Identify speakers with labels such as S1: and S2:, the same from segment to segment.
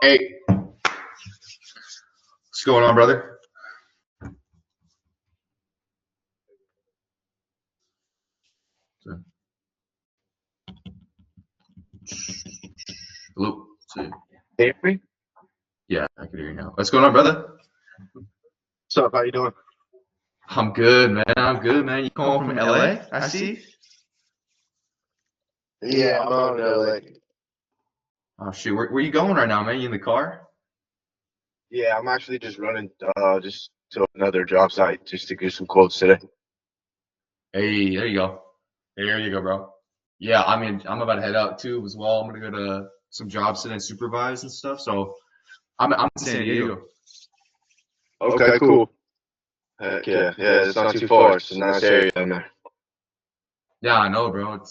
S1: Hey, what's going on, brother? Hello.
S2: Hey, Avery.
S1: Yeah, I can hear you now. What's going on, brother?
S2: What's up? How you doing?
S1: I'm good, man. I'm good, man. You calling from LA? I see.
S2: Yeah, I'm out in LA.
S1: Oh shoot, where you going right now, man? You in the car?
S2: Yeah, I'm actually just running just to another job site just to get some quotes today.
S1: Hey, there you go. There you go, bro. Yeah, I mean, I'm about to head out too as well. I'm gonna go to some jobs today and supervise and stuff. So I'm in San Diego.
S2: Okay, cool. Heck yeah. Yeah, it's not too far. It's a nice area down there.
S1: Yeah, I know, bro.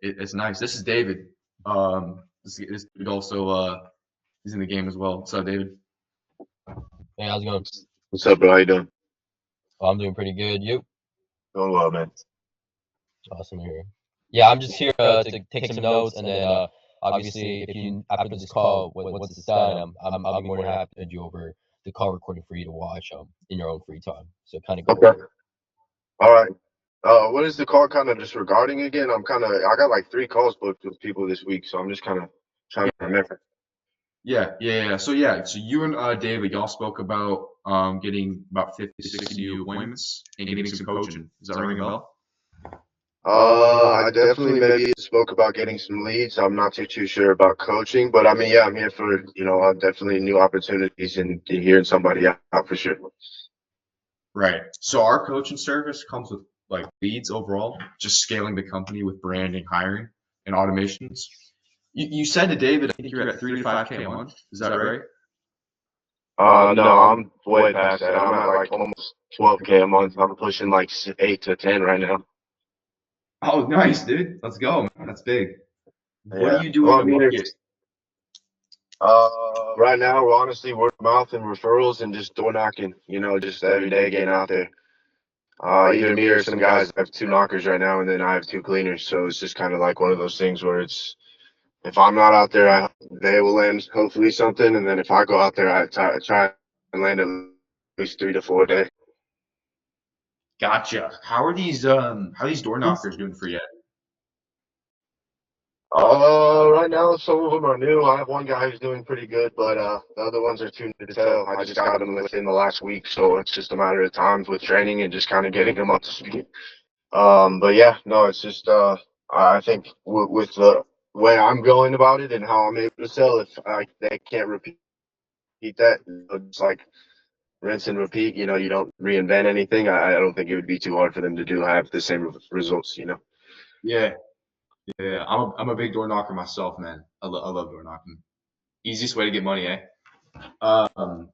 S1: It's nice. This is David. This dude also he's in the game as well. What's up, David?
S3: Hey, how's it going?
S2: What's up, bro? How you doing?
S3: Oh, I'm doing pretty good. You?
S2: Doing well, man.
S3: Awesome to hear. Yeah, I'm just here to take some notes, and then obviously, if you after this call, once it's done, I'll be more than happy to send you over the call recording for you to watch in your own free time. So kind of go
S2: Okay.
S3: over it.
S2: All right. What is the call kind of just regarding again? I got like 3 calls booked with people this week, so I'm just kind of trying to remember.
S1: Yeah. So you and David, y'all spoke about getting about 50, 60 new appointments and getting some coaching. Does that ring a bell?
S2: I definitely maybe spoke about getting some leads. I'm not too sure about coaching, but I mean, yeah, I'm here for, definitely new opportunities and hearing somebody out for sure.
S1: Right. So our coaching service comes with like leads overall, just scaling the company with branding, hiring, and automations. You said to David, I think you're at 3 to 5K a month. Is that right?
S2: No, I'm way past that. I'm at like almost 12K a month. I'm pushing like 8 to 10 right now.
S1: Oh, nice, dude. Let's go, man. That's big. What are
S2: Yeah.
S1: you doing
S2: Well, I
S1: to
S2: mean,
S1: market?
S2: right now we're honestly word of mouth and referrals and just door knocking, just every day getting out there. Either me or some guys. I have 2 knockers right now, and then I have 2 cleaners. So it's just kind of like one of those things where it's if I'm not out there, they will land hopefully something, and then if I go out there, I try and land at least 3 to 4 a day.
S1: Gotcha. How are these door knockers doing for you?
S2: Right now some of them are new. I have one guy who's doing pretty good, but the other ones are too new to tell. I just got them within the last week, so it's just a matter of time with training and just kind of getting them up to speed. But yeah, no, it's just I think with the way I'm going about it and how I'm able to sell, if they can't repeat that, it's like rinse and repeat. You don't reinvent anything. I don't think it would be too hard for them to have the same results.
S1: Yeah, yeah. I'm a big door knocker myself, man. I love door knocking. Easiest way to get money, eh? Um,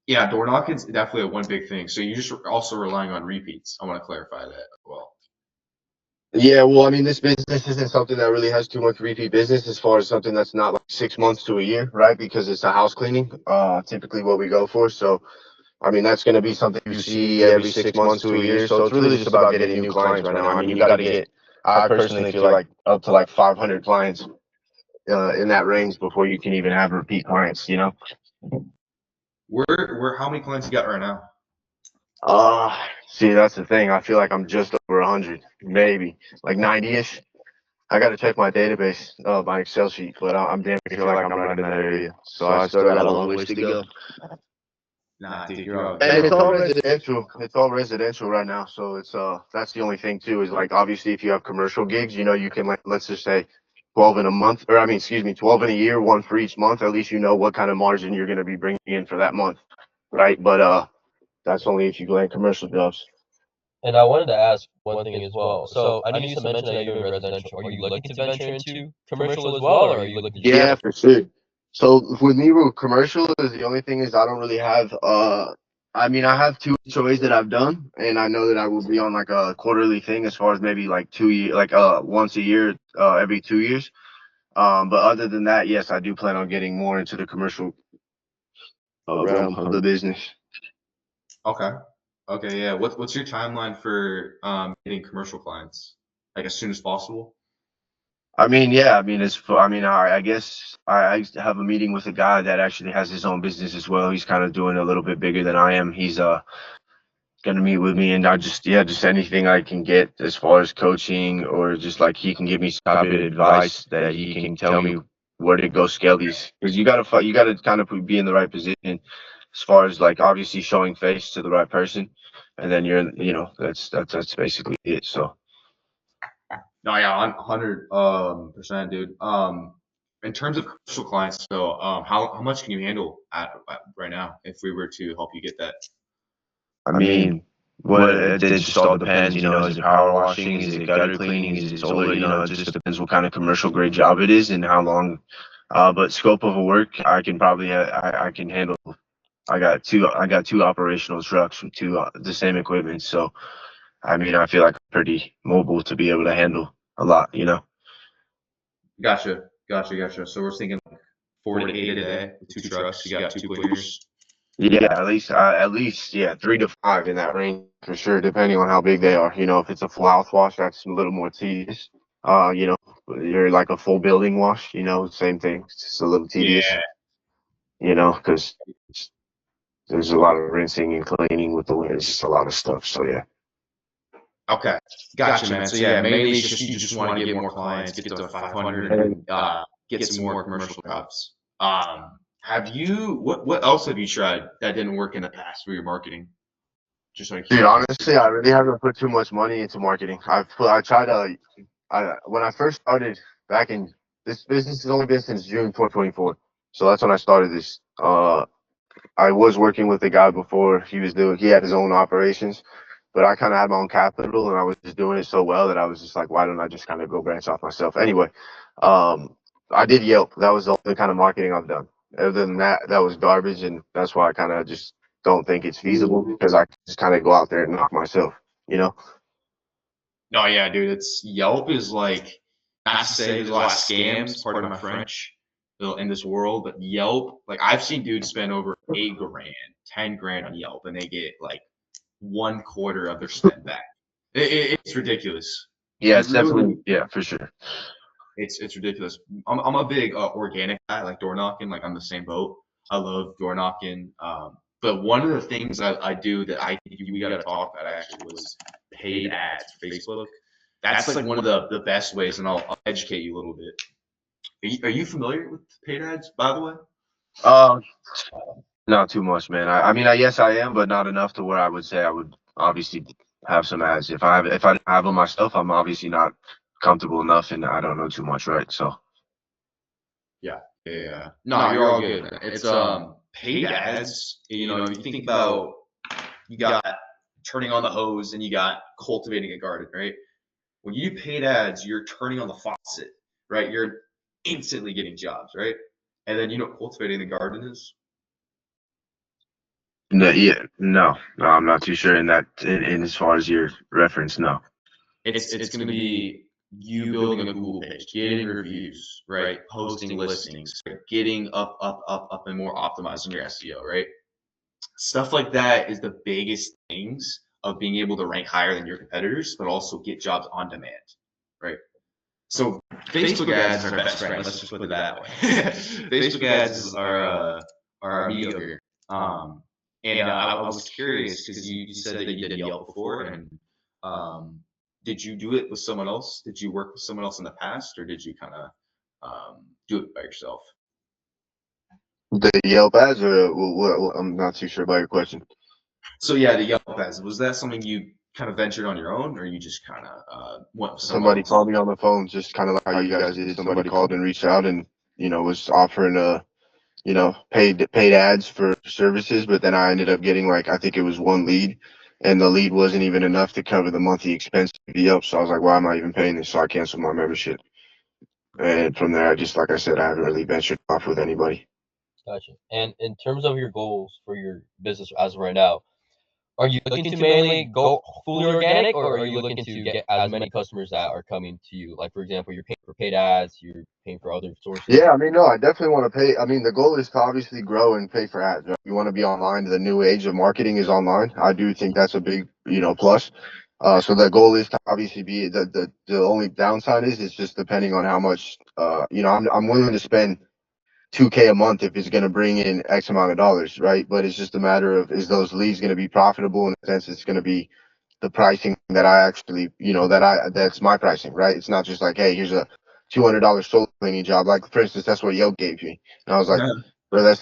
S1: yeah, door knocking's definitely one big thing. So you're just also relying on repeats. I want to clarify that as well.
S2: Yeah, well, I mean, this business isn't something that really has too much repeat business as far as something that's not like 6 months to a year, right? Because it's a house cleaning, typically what we go for. So, I mean, that's going to be something you see every 6 months to a year. So it's really just about getting new clients right now. I mean, you got to get, I personally feel like up to like 500 clients in that range before you can even have repeat clients.
S1: How many clients you got right now?
S2: See, that's the thing. I feel like I'm just over 100, maybe like 90-ish. I got to check my database, my Excel sheet, but I'm damn sure like I'm right in that area. So I still got a long ways to go.
S1: Nah, dude, you're all
S2: And it's
S1: good.
S2: all residential. It's all residential right now. So it's that's the only thing too is like obviously if you have commercial gigs, you can like let's just say 12 in a month, or I mean, excuse me, 12 in a year, one for each month. At least you know what kind of margin you're going to be bringing in for that month, right? But that's only if you land commercial jobs.
S3: And I wanted to ask one thing as well. So I know you mentioned that you're in residential. Are you looking to venture into commercial as well, or are you looking to just?
S2: Yeah, for sure. So with me with commercial is the only thing is I don't really have I mean I have 2 HOAs that I've done and I know that I will be on like a quarterly thing as far as maybe like 2 year like once a year every 2 years. But other than that, yes, I do plan on getting more into the commercial realm of the business.
S1: Okay. Okay, yeah. What's your timeline for getting commercial clients? Like as soon as possible?
S2: I mean, yeah, I mean, I guess I have a meeting with a guy that actually has his own business as well. He's kind of doing a little bit bigger than I am. He's gonna meet with me, and I just, yeah, just anything I can get as far as coaching, or just like he can give me some type of advice that he can tell me where to go scale these, because you gotta kind of be in the right position as far as like obviously showing face to the right person, and then that's basically it. So
S1: No, yeah, 100 percent, dude. In terms of commercial clients, so how much can you handle at right now if we were to help you get that?
S2: I mean, what it just all depends. Is it power washing? Is it gutter cleaning? Is it solar? It just depends what kind of commercial grade job it is and how long. But scope of a work, I can probably I can handle. I got two operational trucks with two the same equipment. So I mean, I feel like I'm pretty mobile to be able to handle a lot.
S1: Gotcha. So we're thinking like 4 to 8 a day with two trucks. You got two cleaners.
S2: Yeah, at least, yeah, 3 to 5 in that range for sure, depending on how big they are. If it's a full house wash, that's a little more tedious. You're like a full building wash, same thing. It's just a little tedious,
S1: Yeah.
S2: because there's a lot of rinsing and cleaning with the wind. It's just a lot of stuff. So yeah.
S1: Okay. Gotcha, man. So yeah, mainly it's just you just want to get more clients, get to 500, and get some more commercial jobs. Have you what else have you tried that didn't work in the past for your marketing? Just like
S2: Dude, honestly, I really haven't put too much money into marketing. I tried to when I first started back in this business has only been since June 2024. So that's when I started this. I was working with a guy before. He had his own operations, but I kind of had my own capital, and I was just doing it so well that I was just like, why don't I just kind of go branch off myself? Anyway, um, I did Yelp. That was the only kind of marketing I've done. Other than that, that was garbage, and that's why I kind of just don't think it's feasible, because I just kind of go out there and knock myself, you know?
S1: No, yeah, dude. It's Yelp is like not to say there's a lot of scams, pardon my French, in this world, but Yelp, like I've seen dudes spend over 8 grand, 10 grand on Yelp, and they get like 1/4 of their spend back. It's ridiculous.
S2: Yeah,
S1: You
S2: it's definitely,
S1: really,
S2: yeah, for sure.
S1: it's ridiculous. I'm a big organic guy, like door knocking. Like I'm the same boat. I love door knocking. But one of the things I do that I think we got to talk about actually was paid ads, Facebook. That's like one of the best ways, and I'll educate you a little bit. Are you familiar with paid ads, by the way?
S2: Um, Not too much, man. I mean, yes, I am, but not enough to where I would say I would obviously have some ads. If I didn't have them myself, I'm obviously not comfortable enough, and I don't know too much, right? So
S1: Yeah. No, you're all good. It's paid ads. If you think about you got turning on the hose and you got cultivating a garden, right? When you do paid ads, you're turning on the faucet, right? You're instantly getting jobs, right? And then you know what cultivating the garden is?
S2: no, yeah, no, I'm not too sure in that in as far as your reference. No.
S1: It's going to be you building a Google page, getting reviews, right? Posting listings, getting up, and more optimizing your SEO, right? Stuff like that is the biggest things of being able to rank higher than your competitors, but also get jobs on demand, right? So Facebook ads is our best friend. Let's just put it that way. Facebook ads is our amigo here. And I was curious because you said that you did Yelp before, and did you do it with someone else? Did you work with someone else in the past, or did you kind of do it by yourself?
S2: The Yelp ads, or I'm not too sure about your question.
S1: So yeah, the Yelp ads, was that something you kind of ventured on your own, or you just kind of went with someone
S2: Somebody
S1: else?
S2: called me on the phone, just kind of like how you guys did. Somebody called and reached out, and was offering paid ads for services, but then I ended up getting, like, I think it was one lead, and the lead wasn't even enough to cover the monthly expense of Yelp. So I was like, why am I even paying this? So I canceled my membership. And from there, I just, like I said, I haven't really ventured off with anybody.
S3: Gotcha. And in terms of your goals for your business as of right now, are you looking to mainly go fully organic, or are you looking to get as many customers that are coming to you? Like, for example, you're paying for paid ads, you're paying for other sources.
S2: Yeah, I mean, no, I definitely want to pay. I mean, the goal is to obviously grow and pay for ads. Right? You want to be online. The new age of marketing is online. I do think that's a big, plus. So the goal is to obviously be the only downside is it's just depending on how much I'm willing to spend 2K a month if it's going to bring in X amount of dollars, right? But it's just a matter of is those leads going to be profitable in the sense it's going to be the pricing that I actually, that's my pricing, right? It's not just like, hey, here's a $200 solar cleaning job. Like for instance, that's what Yelp gave me, and I was like, bro, that's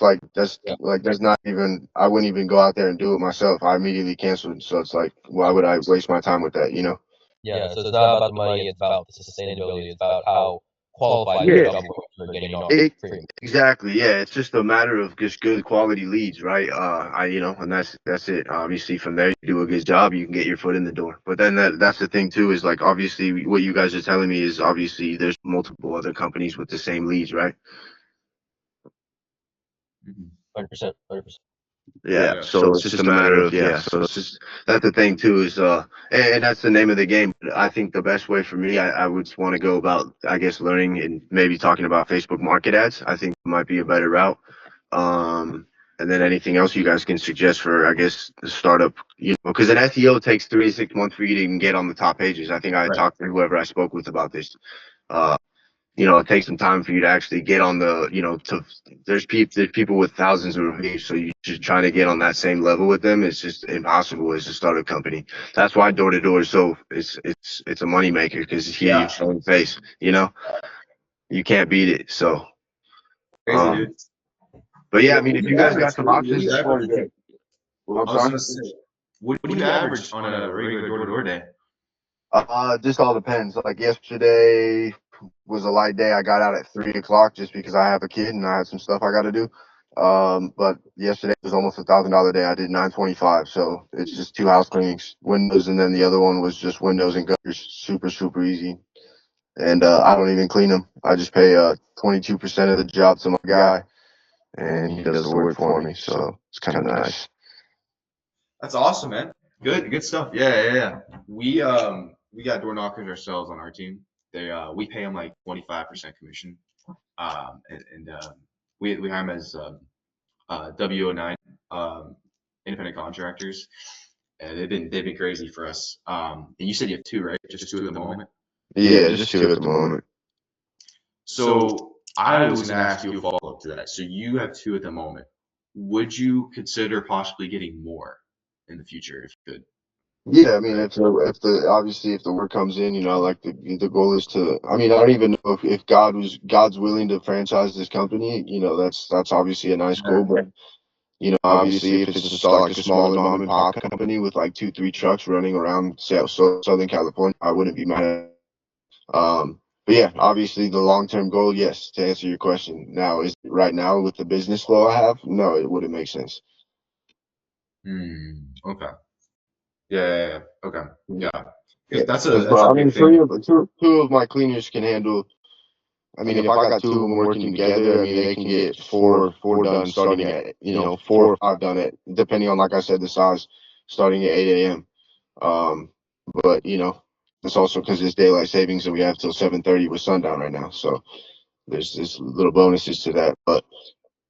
S3: Yeah.
S2: like there's not even I wouldn't even go out there and do it myself. I immediately canceled. So it's like, why would I waste my time with that?
S3: Yeah, so it's not about the money, it's about the sustainability, it's about how qualified
S2: Yeah.
S3: the job workers are getting off
S2: It,
S3: free.
S2: exactly. Yeah, it's just a matter of just good quality leads, right? And that's it. Obviously, from there, you do a good job, you can get your foot in the door. But then that's the thing too is like obviously what you guys are telling me is obviously there's multiple other companies with the same leads, right?
S3: 100%, 100%.
S2: Yeah, so it's just a matter of so it's just that's the thing too is and that's the name of the game. I think the best way for me, I would want to go about I guess learning and maybe talking about Facebook market ads. I think might be a better route. And then anything else you guys can suggest for I guess the startup, because an SEO takes 3 to 6 months for you to even get on the top pages. I think I
S1: Right.
S2: talked to whoever I spoke with about this. Uh, it takes some time for you to actually get on the, there's people with thousands of reviews. So you just trying to get on that same level with them. It's just impossible as a startup company. That's why door to door is so it's a moneymaker because here
S1: Yeah.
S2: you're showing face, you can't beat it. So,
S1: Crazy, dude.
S2: but yeah, I
S1: What
S2: mean,
S1: do
S2: if
S1: you
S2: you guys
S1: average?
S2: got some
S1: What do
S2: options,
S1: you average?
S2: well, I'm
S1: I was
S2: sorry.
S1: gonna say, what do you average on a regular door-to-door day?
S2: Just all depends. Like yesterday was a light day. I got out at 3 o'clock just because I have a kid and I had some stuff I got to do. But yesterday was almost $1,000 day. I did 925. So it's just 2 house cleanings, windows, and then the other one was just windows and gutters. Super, super easy. And I don't even clean them. I just pay 22% of the job to my guy, and he does the work for me. So it's kind of nice.
S1: That's awesome, man. Good stuff. Yeah. We got door knockers ourselves on our team. We pay them like 25% commission. And we hire them as W09 independent contractors. And they've been crazy for us. And you said you have two, right? Just two at the moment.
S2: Yeah, just two at the moment.
S1: So I was gonna ask you a follow-up to that. So you have two at the moment. Would you consider possibly getting more in the future if you could?
S2: Yeah, I mean, if the work comes in, like the goal is to. I mean, I don't even know if God's willing to franchise this company. That's obviously a nice goal, but obviously if it's like a smaller mom and pop company with like 2, 3 trucks running around Southern California, I wouldn't be mad at it. But yeah, obviously the long term goal, yes. To answer your question, now is right now with the business flow I have, no, it wouldn't make sense.
S1: Okay. Yeah. Okay. Yeah.
S2: Yeah,
S1: Because
S2: because
S1: that's a
S2: I mean,
S1: big thing.
S2: two of my cleaners can handle. I mean, if I got two of them working together, I mean, they can get four done starting at, 4 or 5 done at, depending on, like I said, the size, starting at 8 a.m. But it's also because it's daylight savings and we have till 7:30 with sundown right now. So there's little bonuses to that. But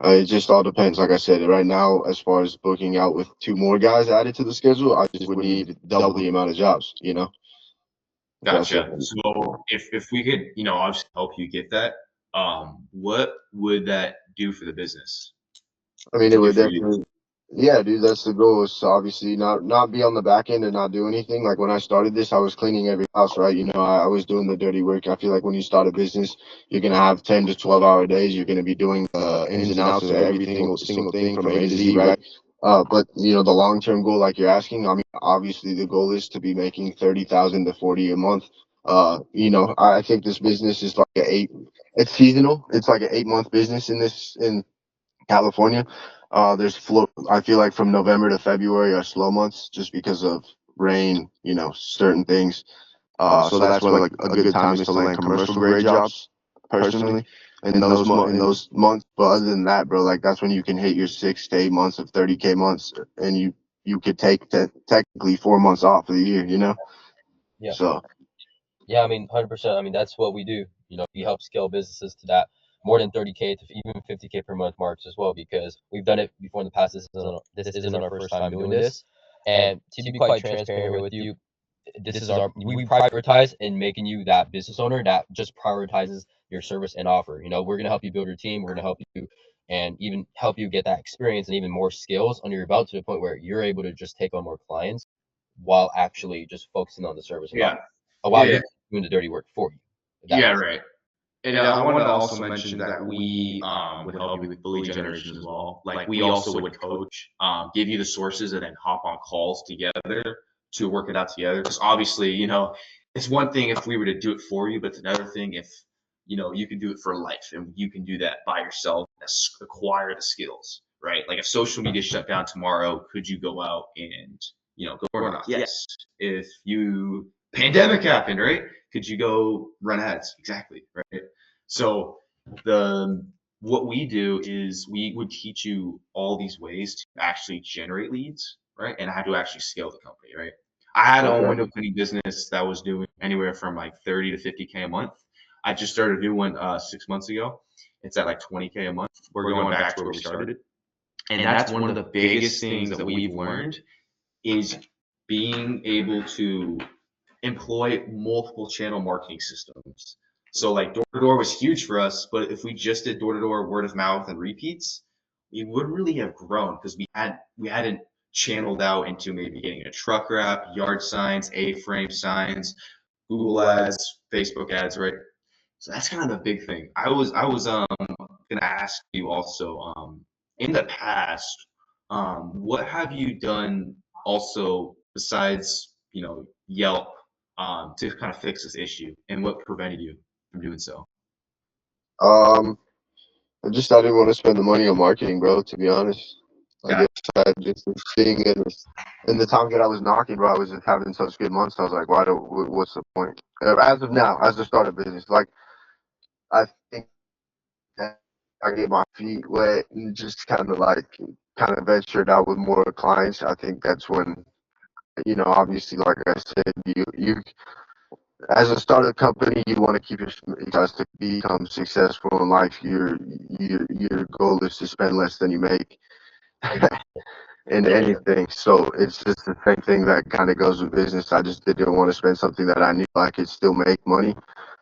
S2: it just all depends. Like I said, right now, as far as booking out with 2 more guys added to the schedule, I just would need double the amount of jobs. That's it.
S1: Gotcha. So if we could, obviously help you get that, what would that do for the business?
S2: I mean, it
S1: To do
S2: would
S1: for you?
S2: definitely. Yeah, dude, that's the goal. Is to obviously not be on the back end and not do anything. Like when I started this, I was cleaning every house, right? I was doing the dirty work. I feel like when you start a business, you're gonna have 10 to 12 hour days. You're gonna be doing the ins and outs of every single thing from A to Z, right? But the long term goal, like you're asking, I mean, obviously the goal is to be making 30,000 to 40 a month. I think this business is like it's seasonal. It's like an 8 month business in California. I feel like from November to February are slow months just because of rain, certain things. So that's when like a good time is to land commercial grade jobs, personally, in those months. But other than that, bro, like that's when you can hit your 6 to 8 months of 30K months, and you could take technically 4 months off of the year.
S3: Yeah.
S2: So
S3: Yeah, I mean, 100%. I mean, that's what we do. We help scale businesses to that more than 30K to even 50K per month marks as well, because we've done it before in the past. This isn't our first time doing this. And to be quite transparent here with you, this is we prioritize in making you that business owner that just prioritizes your service and offer. We're gonna help you build your team. We're gonna help you and even help you get that experience and even more skills under your belt to the point where you're able to just take on more clients while actually just focusing on the service and
S1: Yeah.
S3: while
S1: Yeah.
S3: you're doing the dirty work for you.
S1: Yeah, right. And I wanted to also mention that we would help you with the lead generation as well. Like we also would coach, give you the sources, and then hop on calls together to work it out together. Because obviously, it's one thing if we were to do it for you, but it's another thing if you can do it for life and you can do that by yourself, acquire the skills, right? Like if social media shut down tomorrow, could you go out and go or not? Yes. If you pandemic happened, right? Could you go run ads? Exactly, right? So what we do is we would teach you all these ways to actually generate leads, right? And how to actually scale the company, right? I had a
S2: Okay.
S1: window cleaning business that was doing anywhere from like 30 to 50K a month. I just started a new one 6 months ago. It's at like 20K a month. We're going back to where we started. And that's one of the biggest things that we've learned is being able to employ multiple channel marketing systems. So like door to door was huge for us, but if we just did door to door, word of mouth, and repeats, we wouldn't really have grown because we hadn't channeled out into maybe getting a truck wrap, yard signs, A-frame signs, Google ads, Facebook ads, right? So that's kind of the big thing. I was gonna ask you also, in the past, what have you done also besides, Yelp, to kind of fix this issue, and what prevented you from doing so?
S2: Um, I just I didn't want to spend the money on marketing, bro. To be honest, I
S1: Yeah,
S2: guess I just was seeing it in the times that I was knocking, bro. I was just having such good months. I was like, what's the point? As of now, as the start of business, like I think that I get my feet wet and just kind of ventured out with more clients. I think that's when, obviously, like I said, you as a startup company, you want to keep your guys to become successful in life. Your goal is to spend less than you make in anything. So it's just the same thing that kind of goes with business. I just didn't want to spend something that I knew I could still make money.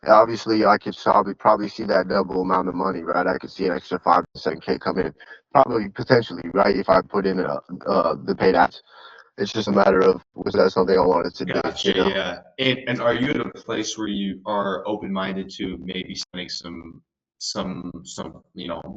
S2: Obviously, I could probably see that double amount of money, right? I could see an extra 5 to 7K come in, probably potentially, right? If I put in the paid ads. It's just a matter of was that something I wanted to do?
S1: gotcha. Yeah. And are you in a place where you are open-minded to maybe spending some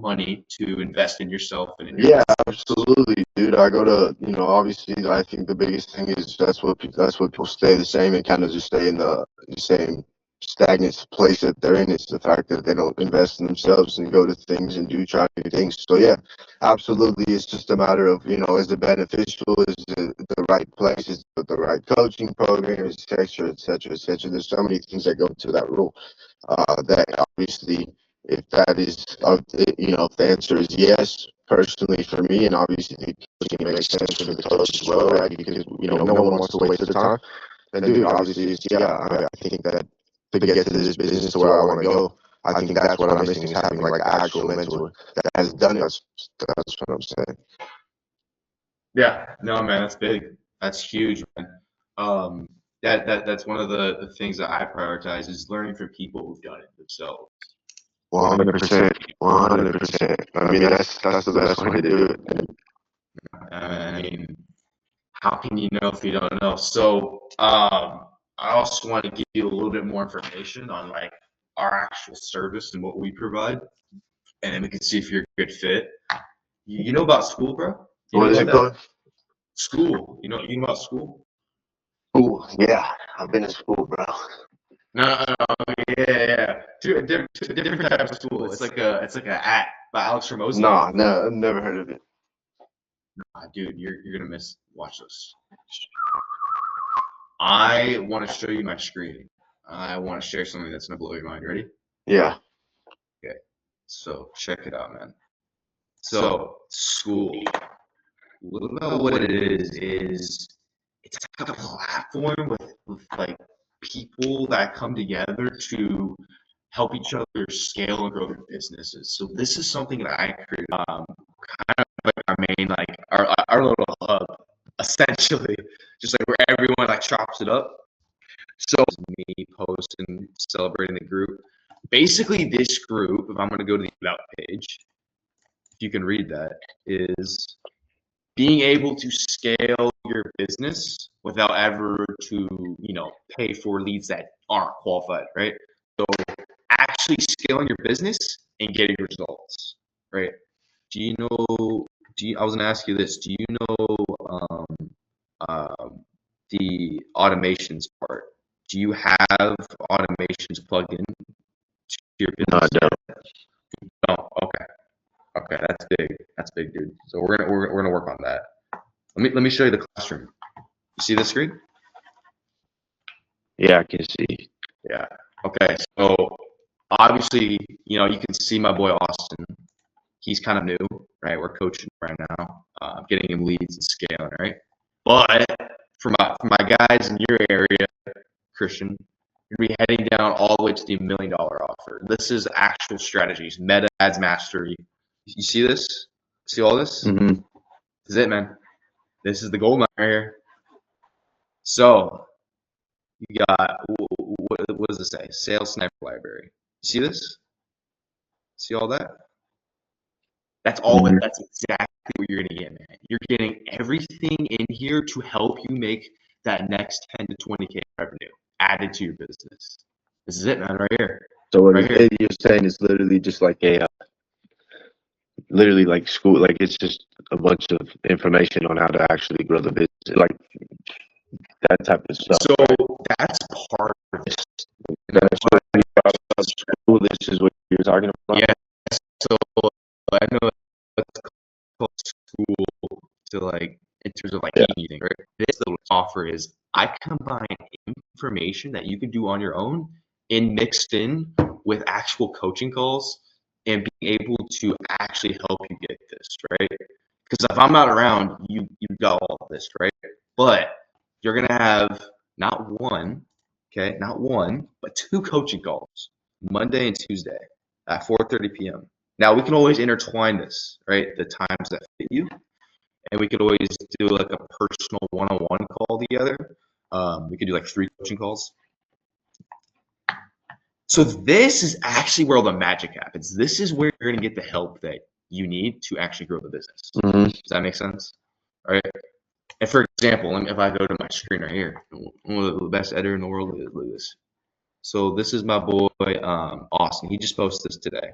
S1: money to invest in yourself and in your
S2: Yeah, absolutely, dude. I go to, obviously, I think the biggest thing is that's what people stay the same and kind of just stay in the same stagnant place that they're in. It's the fact that they don't invest in themselves and go to things and try new things. So yeah, absolutely. It's just a matter of, is it beneficial? Is it the right place? Is it the right coaching program, et cetera, et cetera, et cetera. There's so many things that go into that rule. That obviously, if that is, if the answer is yes, personally for me, and obviously the coaching makes sense for the coach as well, right? Because no one wants to waste their time. And dude, obviously, I think that to get to this business to where I want to go, I think that's what I'm missing is having like an actual mentor that has done it. That's what I'm saying.
S1: Yeah, no, man, that's big. That's huge, man. Um, that's one of the things that I prioritize is learning from people who've done it themselves.
S2: 100%, 100%. I mean, that's the best way to do it.
S1: I mean, how can you know if you don't know? So, I also want to give you a little bit more information on like our actual service and what we provide, and then we can see if you're a good fit. You know about school, bro? You
S2: What
S1: know
S2: is
S1: about
S2: it
S1: that?
S2: called?
S1: School. You know about school?
S2: School. Yeah, I've been in school, bro.
S1: No, no, no, yeah, yeah. Different type of school. It's like a act by Alex Ramosi.
S2: No, no, I've never heard of it.
S1: Dude, you're gonna miss. Watch this. I want to show you my screen. I want to share something that's gonna blow your mind. Ready?
S2: Yeah.
S1: Okay. So check it out, man. So school. A little about what it is it's like a platform with like people that come together to help each other scale and grow their businesses. So this is something that I created, like our main like our little hub, essentially, just like where everyone like chops it up. So me posting, celebrating the group. Basically, this group, if I'm going to go to the about page, if you can read that, is being able to scale your business without ever to, pay for leads that aren't qualified, right? So actually scaling your business and getting results, right? Do you know, I was going to ask you this. Do you know the automations part? Do you have automations plugged in to your
S2: No, I
S1: business?
S2: don't.
S1: Oh, okay. Okay, that's big. That's big, dude. So we're gonna work on that. Let me show you the classroom. You see the screen?
S2: Yeah, I can see.
S1: Yeah. Okay. So obviously, you can see my boy Austin. He's kind of new, right? We're coaching right now, getting him leads and scaling, right? But for my guys in your area, Christian, you're gonna be heading down all the way to the $1 million offer. This is actual strategies, meta ads mastery. You see this? See all this?
S2: Mm-hmm.
S1: This is it, man. This is the gold mine right here. So you got what does it say? Sales sniper library. You see this? See all that? That's all.
S2: Mm-hmm.
S1: That's exactly what you're gonna get, man. You're getting everything in here to help you make that next 10 to 20K revenue added to your business. This is it, man, right here.
S2: So what
S1: Right here.
S2: you're saying is literally just like literally like school, like it's just a bunch of information on how to actually grow the business, like that type of stuff.
S1: So
S2: Right?
S1: that's part of this.
S2: That's what you brought up school. This is what you're talking about.
S1: Yeah. So I know it's called school to like in terms of like
S2: Yeah.
S1: anything, right? This little offer is I combine information that you can do on your own and mixed in with actual coaching calls and being able to actually help you get this, right? Because if I'm not around, you got all of this, right? But you're gonna have not one, okay, not one, but two coaching calls, Monday and Tuesday at 4:30 p.m. Now we can always intertwine this, right? The times that fit you, and we could always do like a personal one-on-one call together. We could do like 3 coaching calls. So this is actually where all the magic happens. This is where you're gonna get the help that you need to actually grow the business.
S2: Mm-hmm.
S1: Does that make sense? All right. And for example, if I go to my screen right here, one of the best editor in the world, look at this. So this is my boy Austin. He just posted this today.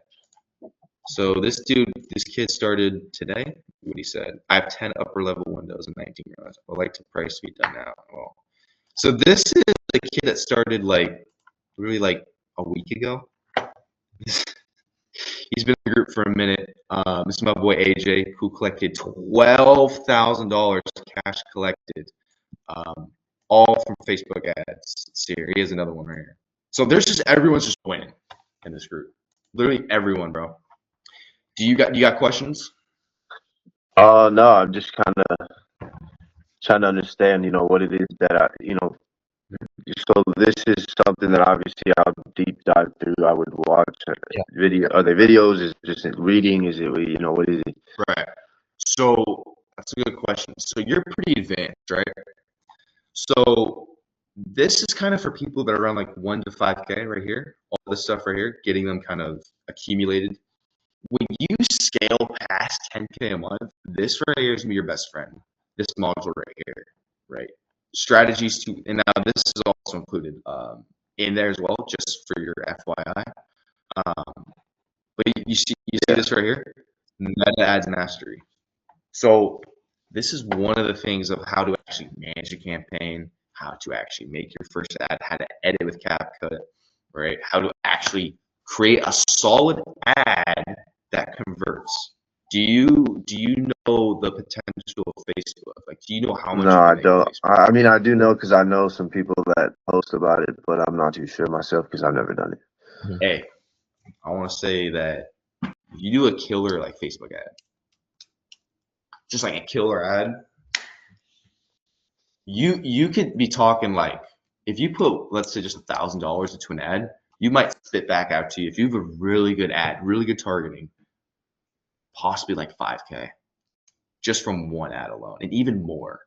S1: So this kid started today. What he said: I have 10 upper level windows and 19 rows. I would like to price to be done now. Well, so this is the kid that started like really like a week ago. He's been in the group for a minute. This is my boy AJ, who collected $12,000 cash collected, all from Facebook ads. See here, he has another one right here. So everyone's just winning in this group. Literally everyone, bro. Do you got questions?
S2: No, I'm just kind of trying to understand, what it is that so this is something that obviously I'll deep dive through. I would watch
S3: Yeah.
S2: video. Are they videos? Is it just reading? Is it, what is it?
S1: Right. So that's a good question. So you're pretty advanced, right? So this is kind of for people that are around like 1 to 5K right here. All this stuff right here, getting them kind of accumulated. When you scale past 10K a month, this right here is gonna be your best friend. This module right here, right? Strategies to, and now this is also included in there as well, just for your FYI. But you see this right here, meta ads mastery. So this is one of the things of how to actually manage a campaign, how to actually make your first ad, how to edit with CapCut, right? How to actually create a solid ad that converts. Do you know the potential of Facebook? Like, do you know how much
S2: No,
S1: you
S2: I
S1: can make with
S2: don't.
S1: Facebook?
S2: I mean, I do know because I know some people that post about it, but I'm not too sure myself because I've never done it.
S1: Hey, I want to say that if you do a killer like Facebook ad, just like a killer ad, you could be talking like if you put let's say just $1,000 into an ad, you might spit back out to you if you have a really good ad, really good targeting, possibly like 5K just from one ad alone, and even more.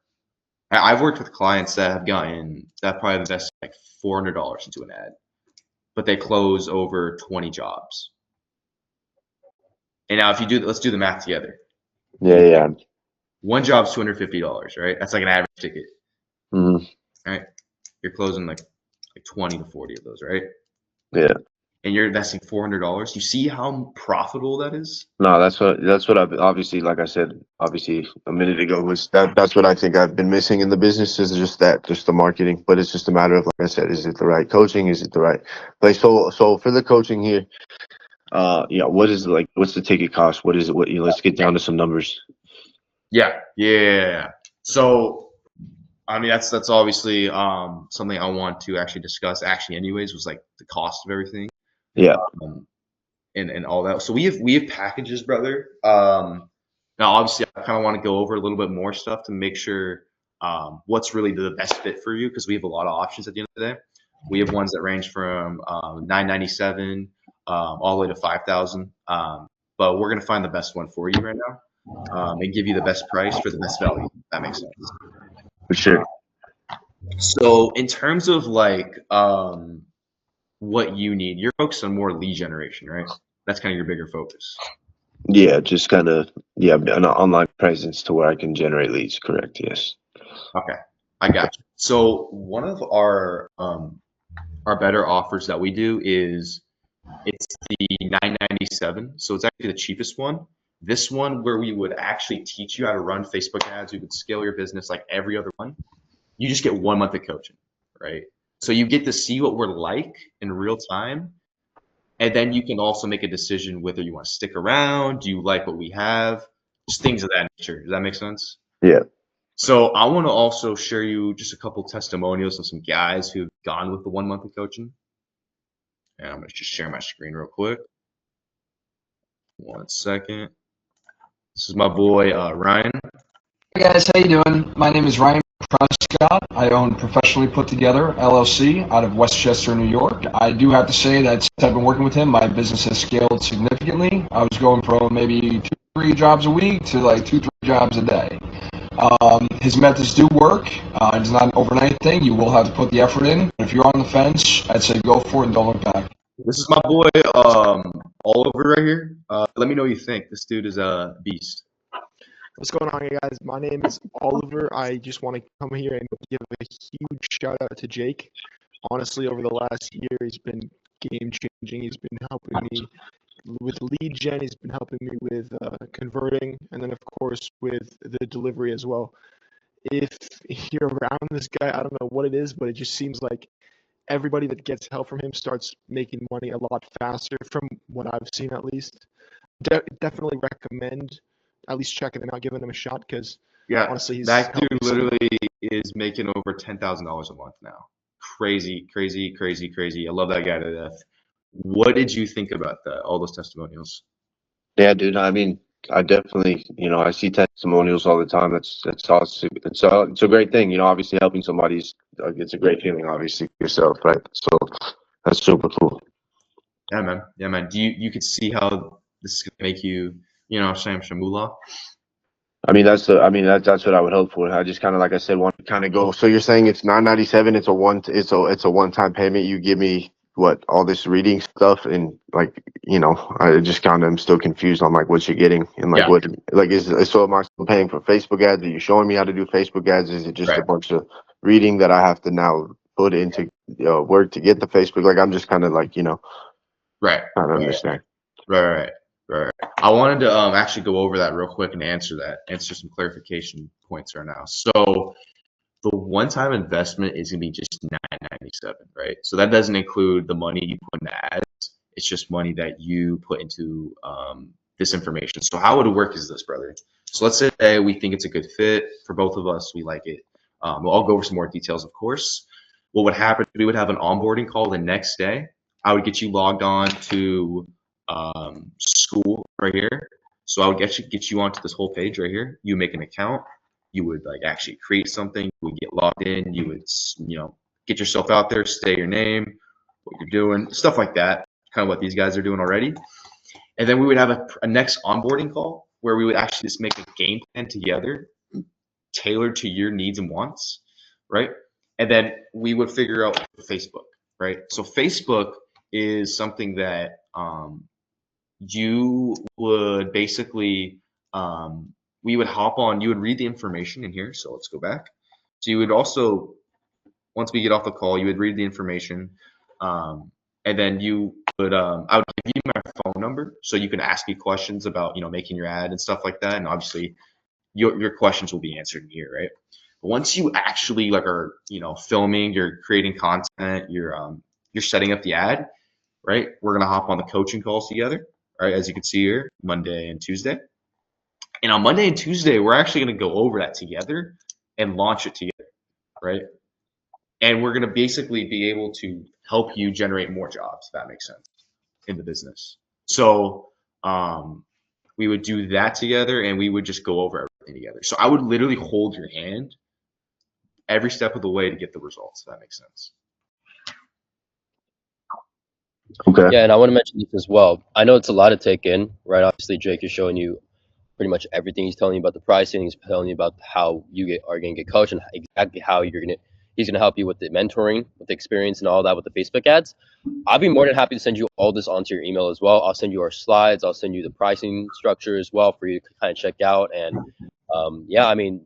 S1: I've worked with clients that have gotten that probably invested like $400 into an ad, but they close over 20 jobs. And now if you do, let's do the math together.
S2: Yeah.
S1: One job's $250, right? That's like an average ticket,
S2: Mm-hmm.
S1: right? You're closing like 20 to 40 of those, right?
S2: Yeah.
S1: And you're investing $400. You see how profitable that is?
S2: No, that's what I've obviously, like I said, obviously a minute ago, was that's what I think I've been missing in the business, is just the marketing. But it's just a matter of, like I said, is it the right coaching? Is it the right place? So for the coaching here, yeah, what's the ticket cost? What is it? Let's get down to some numbers.
S1: Yeah. So, I mean, that's obviously something I want to actually discuss. Actually, anyways, was like the cost of everything.
S2: Yeah.
S1: And all that. So we have packages, brother. Now obviously I kind of want to go over a little bit more stuff to make sure what's really the best fit for you, because we have a lot of options at the end of the day. We have ones that range from $997 all the way to $5,000. But we're gonna find the best one for you right now and give you the best price for the best value. If that makes sense.
S2: For sure.
S1: So in terms of like what you need, you're focused on more lead generation, right? That's kind of your bigger focus.
S2: Yeah, just kind of, an online presence to where I can generate leads. Correct. Yes.
S1: Okay, I got you. So one of our better offers that we do is it's the 997. So it's actually the cheapest one. This one where we would actually teach you how to run Facebook ads, we would scale your business like every other one. You just get 1 month of coaching, right? So you get to see what we're like in real time. And then you can also make a decision whether you want to stick around. Do you like what we have? Just things of that nature. Does that make sense?
S2: Yeah.
S1: So I want to also share you just a couple testimonials of some guys who've gone with the 1 month of coaching. And I'm going to just share my screen real quick. 1 second. This is my boy Ryan.
S4: Hey guys, how you doing? My name is Ryan Prescott. I own Professionally Put Together LLC out of Westchester, New York. I do have to say that since I've been working with him, my business has scaled significantly. I was going from maybe 2-3 jobs a week to like 2-3 jobs a day. His methods do work. It's not an overnight thing. You will have to put the effort in. If you're on the fence, I'd say go for it and don't look back.
S1: This is my boy Oliver right here. Let me know what you think. This dude is a beast.
S5: What's going on, guys? My name is Oliver. I just want to come here and give a huge shout out to Jake. Honestly, over the last year, he's been game changing. He's been helping me with lead gen. He's been helping me with converting, and then of course with the delivery as well. If you're around this guy, I don't know what it is, but it just seems like everybody that gets help from him starts making money a lot faster, from what I've seen at least. Definitely recommend at least checking him out, giving him a shot, because
S1: Yeah,
S5: honestly, he's
S1: that dude
S5: helping so
S1: literally is making over $10,000 a month now. Crazy. I love that guy to death. What did you think about that? All those testimonials.
S2: Yeah, dude. I mean, I definitely, I see testimonials all the time. That's awesome. It's a great thing. Obviously helping somebody's, it's a great feeling, obviously, yourself, right? So that's super cool.
S1: Yeah, man. Do you could see how this is gonna make you, Sam Shamula?
S2: I mean, that's what I would hope for. I just kind of, like I said, want to kind of go. So you're saying it's 997. It's a one-time payment. You give me what, all this reading stuff, and like, I just kind of am still confused on like what you're getting, and like
S1: Yeah.
S2: what, like, so am I still paying for Facebook ads? Are you showing me how to do Facebook ads? Is it just a
S1: Right.
S2: bunch of reading that I have to now put into work to get the Facebook? Like, I'm just kind of like,
S1: Right.
S2: trying to understand.
S1: Right. I wanted to actually go over that real quick and answer some clarification points right now. So the one-time investment is gonna be just $997, right? So that doesn't include the money you put in the ads. It's just money that you put into this information. So how it would work is this, brother. So let's say we think it's a good fit for both of us. We like it. I'll go over some more details, of course. What would happen? We would have an onboarding call the next day. I would get you logged on to school right here. So I would get you onto this whole page right here. You make an account. You would like actually create something. You would get logged in. You would get yourself out there, say your name, what you're doing, stuff like that. Kind of what these guys are doing already. And then we would have a next onboarding call where we would actually just make a game plan together tailored to your needs and wants, right? And then we would figure out Facebook, right? So Facebook is something that you would basically we would hop on, you would read the information in here. So let's go back. So you would also, once we get off the call, you would read the information, and then you would I would give you my phone number so you can ask me questions about making your ad and stuff like that, and obviously your questions will be answered in here, right? But once you actually are filming, you're creating content, you're setting up the ad, right? We're gonna hop on the coaching calls together, right? As you can see here, Monday and Tuesday. And on Monday and Tuesday, we're actually gonna go over that together and launch it together, right? And we're gonna basically be able to help you generate more jobs, if that makes sense, in the business. So we would do that together, and we would just go over everything together. So I would literally hold your hand every step of the way to get the results, if that makes sense.
S2: Okay.
S3: Yeah, and I want to mention this as well. I know it's a lot to take in, right? Obviously, Jake is showing you pretty much everything. He's telling you about the pricing. He's telling you about how you are going to get coached and exactly how he's going to help you with the mentoring, with the experience and all that with the Facebook ads. I'll be more than happy to send you all this onto your email as well. I'll send you our slides. I'll send you the pricing structure as well for you to kind of check out. And yeah, I mean,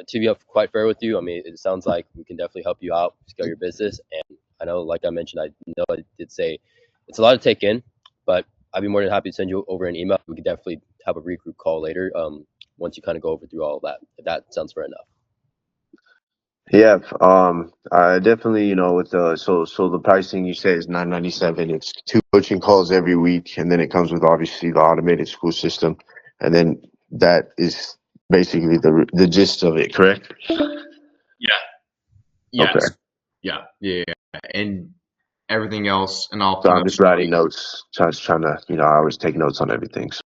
S3: to be quite fair with you, I mean, it sounds like we can definitely help you out, scale your business. And I know, like I mentioned, I know I did say it's a lot to take in, but I'd be more than happy to send you over an email. We could definitely have a regroup call later once you kind of go over through all of that, if that sounds fair enough.
S2: Yeah, I definitely, with so the pricing you say is $9.97. It's 2 coaching calls every week, and then it comes with obviously the automated school system, and then that is basically the gist of it, correct?
S1: Yeah. Yes.
S2: Okay.
S1: Yeah. And everything else, and I'll
S2: So
S1: put
S2: I'm
S1: up
S2: just writing notes, just trying to, I always take notes on everything. So.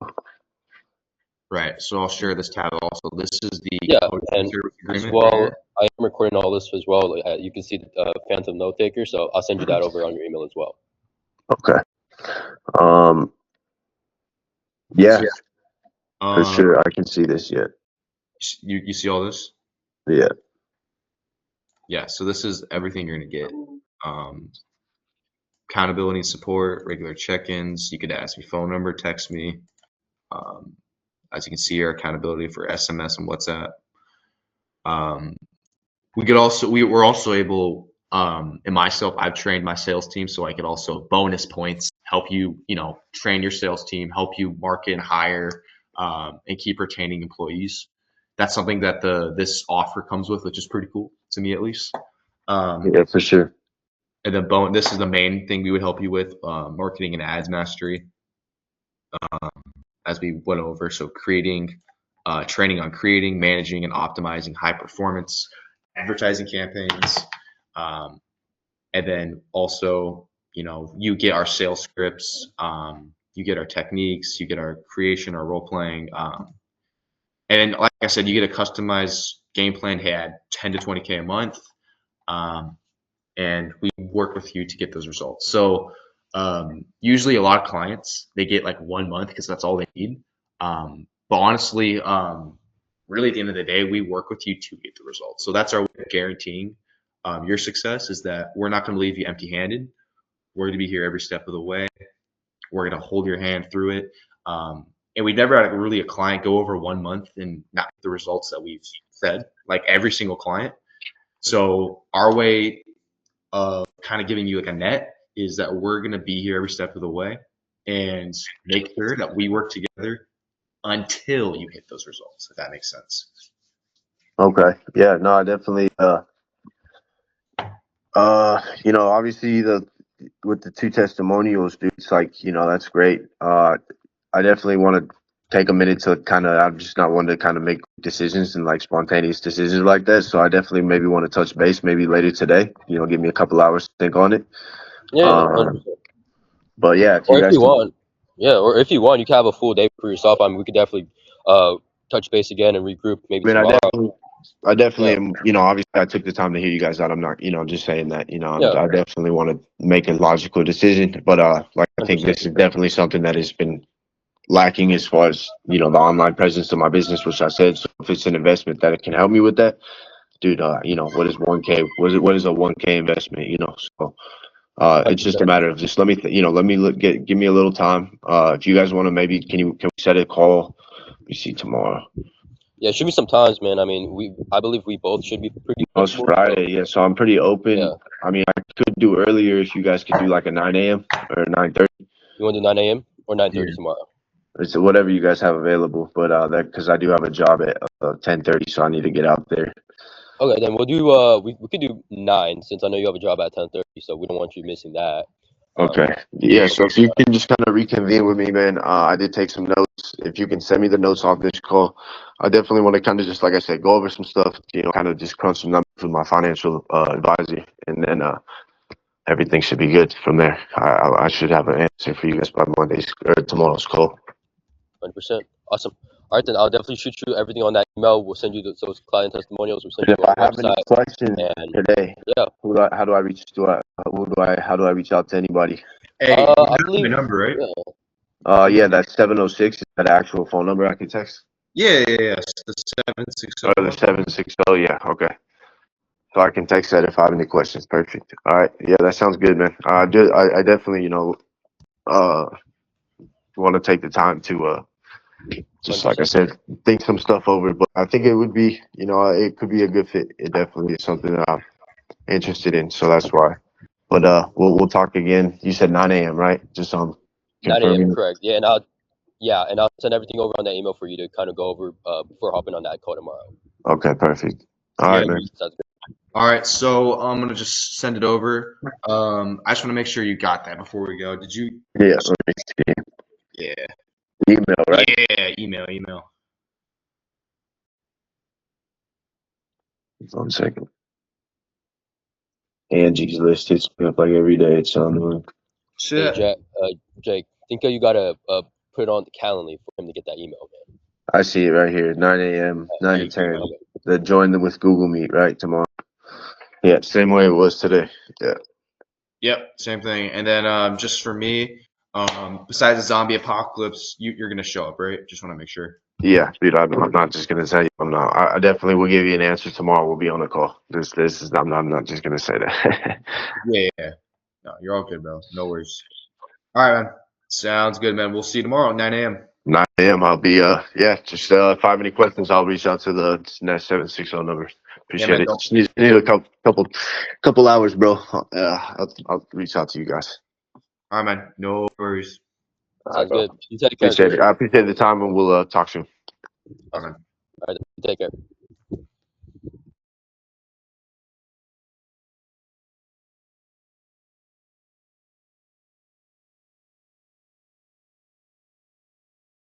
S1: right. So I'll share this tab also. This is the
S3: And
S1: service
S3: as
S1: agreement
S3: well,
S1: here.
S3: I am recording all this as well. You can see the Phantom Note Taker, so I'll send you that over on your email as well.
S2: Okay. Yeah, for sure. I can see this yet.
S1: You see all this?
S2: Yeah.
S1: Yeah. So this is everything you're gonna get. Accountability and support, regular check-ins. You could ask me phone number, text me. As you can see here, accountability for SMS and WhatsApp. We're also able, and myself, I've trained my sales team, so I could also bonus points, help you, train your sales team, help you market and hire, and keep retaining employees. That's something that this offer comes with, which is pretty cool to me at least.
S2: Yeah, for sure.
S1: And then this is the main thing we would help you with, marketing and ads mastery, as we went over. So training on creating, managing, and optimizing high performance advertising campaigns. And then also, you get our sales scripts, you get our techniques, you get our creation, our role playing. And like I said, you get a customized game plan. Hey, add 10 to 20K a month. And we work with you to get those results. So usually a lot of clients, they get like 1 month because that's all they need. But honestly, really at the end of the day, we work with you to get the results. So that's our way of guaranteeing your success, is that we're not going to leave you empty handed. We're going to be here every step of the way. We're going to hold your hand through it. And we've never had really a client go over 1 month and not get the results that we've said, like every single client. So our way of kind of giving you like a net is that we're going to be here every step of the way and make sure that we work together until you hit those results, if that makes sense.
S2: Okay. Yeah, no, I definitely, obviously with the 2 testimonials, dude, it's like, that's great. I definitely want to take a minute to I'm just not one to kind of make decisions and like spontaneous decisions like that. So I definitely maybe want to touch base maybe later today, give me a couple hours to think on it.
S3: Yeah,
S2: but yeah,
S3: or if you want, you can have a full day for yourself. I mean, we could definitely touch base again and regroup maybe tomorrow.
S2: I definitely am, obviously I took the time to hear you guys out. I'm not, just saying that, I definitely want to make a logical decision, but like I think this is definitely something that has been lacking as far as the online presence of my business, which I said. So if it's an investment that it can help me with that, dude, what is 1K? What is a 1K investment? So it's just a
S3: 100%.
S2: matter of just let me give me a little time. If you guys want to, maybe can we set a call? Let me see tomorrow.
S3: Yeah, shoot me some times, man. I mean, I believe we both should be pretty
S2: Oh, it's
S3: flexible.
S2: Friday, yeah. So I'm pretty open.
S3: Yeah.
S2: I mean, I could do earlier if you guys could do like a 9 a.m. or 9:30.
S3: You want to do 9 a.m. or 9:30
S1: Yeah.
S3: tomorrow?
S2: It's whatever you guys have available, but that because I do have a job at 10:30, so I need to get out there.
S3: Okay, then we'll do we could do 9 since I know you have a job at 10:30, so we don't want you missing that.
S2: Okay. Yeah. So if you can just kind of reconvene with me, man. I did take some notes. If you can send me the notes off this call, I definitely want to kind of just, like I said, go over some stuff. Kind of just crunch some numbers with my financial advisor, and then everything should be good from there. I should have an answer for you guys by Monday's or tomorrow's call.
S3: 100%. Awesome. All right, then I'll definitely shoot you everything on that email. We'll send you those client testimonials. We'll send
S2: And
S3: you
S2: if I
S3: our
S2: have any
S3: website.
S2: questions
S3: And
S2: today,
S3: yeah,
S2: how do I reach? How do I reach out to anybody?
S1: Hey, you
S3: I
S1: have my
S3: believe.
S1: number, right?
S3: Yeah.
S2: Yeah, that's 706. Is that an actual phone number I can text?
S1: Yeah. It's the 760.
S2: Or the 760? Yeah, okay. So I can text that if I have any questions. Perfect. All right. Yeah, that sounds good, man. I definitely, want to take the time to just like I
S3: 100%.
S2: said, think some stuff over. But I think it would be, it could be a good fit. It definitely is something that I'm interested in. So that's why. But we'll talk again. You said 9 a.m., right? Just
S3: 9 a.m.
S2: confirming.
S3: Correct. Yeah, and I'll send everything over on that email for you to kind of go over before hopping on that call tomorrow.
S2: Okay, perfect. All
S1: Yeah.
S2: right, man.
S3: Sounds good.
S1: All right, so I'm gonna just send it over. I just want to make sure you got that before we go. Did you?
S2: Yeah, let me see.
S1: Yeah.
S2: Email, right?
S1: Yeah. Email.
S2: 1 second. Angie's list hits me up like every day. It's on.
S3: Hey,
S1: Shit.
S3: Jake, think you gotta put it on the calendar for him to get that email, man.
S2: I see it right here. 9 a.m. 9 to 10. The join them with Google Meet, right? Tomorrow. Yeah, same way it was today. Yeah.
S1: Yep. Same thing. And then just for me, besides the zombie apocalypse, you're gonna show up, right? Just want to make sure.
S2: Yeah, dude, I'm not just gonna tell you. I'm not. I definitely will give you an answer tomorrow. We'll be on the call. This is. I'm not just gonna say that.
S1: Yeah. No, you're all good, bro. No worries. All right, man. Sounds good, man. We'll see you tomorrow at 9 a.m.
S2: 9 a.m. I'll be. Just if I have any questions, I'll reach out to the 760 number. Appreciate
S1: man,
S2: it.
S1: don't-
S2: Just need a couple hours, bro. I'll reach out to you guys.
S1: All right, man. No worries.
S2: All right,
S3: Sounds
S2: bro.
S3: good. You take care.
S2: Appreciate it. I appreciate the time, and we'll talk soon.
S1: All right, man.
S3: All right, you take care.